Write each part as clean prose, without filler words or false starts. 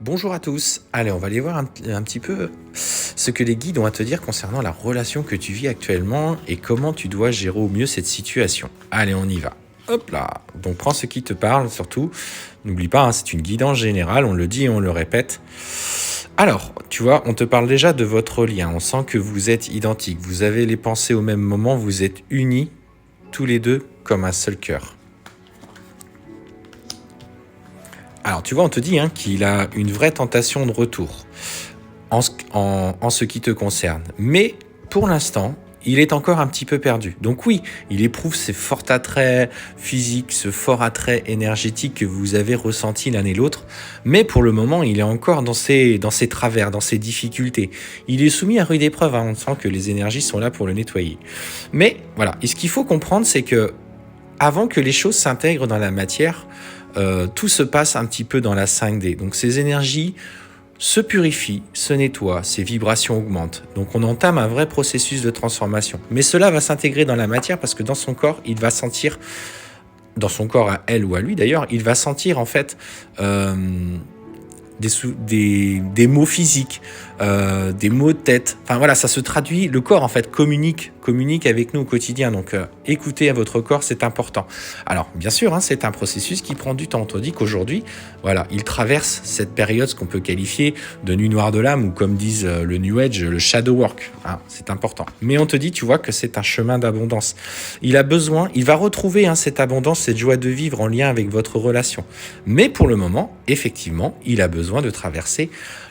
Bonjour à tous. Allez, on va aller voir un petit peu ce que les guides ont à te dire concernant la relation que tu vis actuellement et comment tu dois gérer au mieux cette situation. Allez, on y va. Hop là. Donc prends ce qui te parle surtout. N'oublie pas, hein, c'est une guidance générale, on le dit et on le répète. Alors, tu vois, on te parle déjà de votre lien. On sent que vous êtes identiques. Vous avez les pensées au même moment, vous êtes unis tous les deux comme un seul cœur. Alors, tu vois, on te dit qu'il a une vraie tentation de retour en ce qui te concerne. Mais pour l'instant, il est encore un petit peu perdu. Donc oui, il éprouve ces forts attraits physiques, ce fort attrait énergétique que vous avez ressenti l'un et l'autre. Mais pour le moment, il est encore dans ses travers, dans ses difficultés. Il est soumis à rude épreuve. On sent que les énergies sont là pour le nettoyer. Mais voilà, et ce qu'il faut comprendre, c'est que avant que les choses s'intègrent dans la matière, tout se passe un petit peu dans la 5D. Donc ces énergies se purifient, se nettoient, ces vibrations augmentent. Donc on entame un vrai processus de transformation. Mais cela va s'intégrer dans la matière parce que dans son corps, il va sentir, dans son corps à elle ou à lui d'ailleurs, il va sentir en fait des mots physiques, des mots de tête. Enfin voilà, ça se traduit. Le corps en fait communique avec nous au quotidien. Donc écoutez à votre corps, c'est important. Alors bien sûr, c'est un processus qui prend du temps. On te dit qu'aujourd'hui, voilà, il traverse cette période, ce qu'on peut qualifier de nuit noire de l'âme ou comme disent le New Age, le shadow work. C'est important. Mais on te dit, tu vois, que c'est un chemin d'abondance. Il a besoin, il va retrouver cette abondance, cette joie de vivre en lien avec votre relation. Mais pour le moment, effectivement, il a besoin de traverser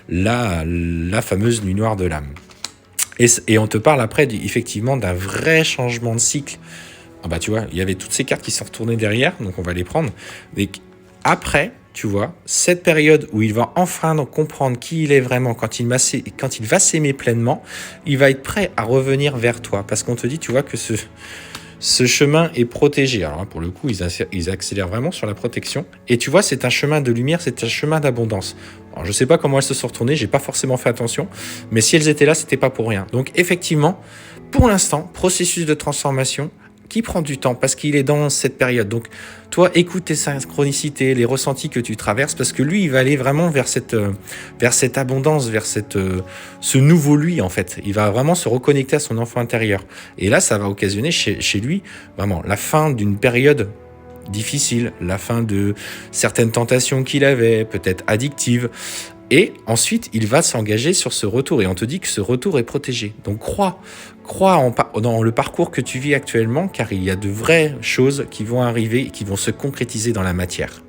la fameuse nuit noire de l'âme. Et on te parle après effectivement d'un vrai changement de cycle. Tu vois, il y avait toutes ces cartes qui sont retournées derrière, donc on va les prendre. Mais après, tu vois, cette période où il va enfin comprendre qui il est vraiment, quand il va s'aimer pleinement, il va être prêt à revenir vers toi. Parce qu'on te dit, tu vois, que ce chemin est protégé. Alors pour le coup, ils accélèrent vraiment sur la protection. Et tu vois, c'est un chemin de lumière, c'est un chemin d'abondance. Alors je sais pas comment elles se sont retournées, j'ai pas forcément fait attention, mais si elles étaient là, c'était pas pour rien. Donc effectivement, pour l'instant, processus de transformation qui prend du temps parce qu'il est dans cette période. Donc toi, écoute tes synchronicités, les ressentis que tu traverses, parce que lui, il va aller vraiment vers cette abondance, vers ce nouveau lui en fait. Il va vraiment se reconnecter à son enfant intérieur. Et là, ça va occasionner chez lui vraiment la fin d'une période difficile, la fin de certaines tentations qu'il avait, peut-être addictives. Et ensuite, il va s'engager sur ce retour. Et on te dit que ce retour est protégé. Donc crois dans le parcours que tu vis actuellement, car il y a de vraies choses qui vont arriver et qui vont se concrétiser dans la matière.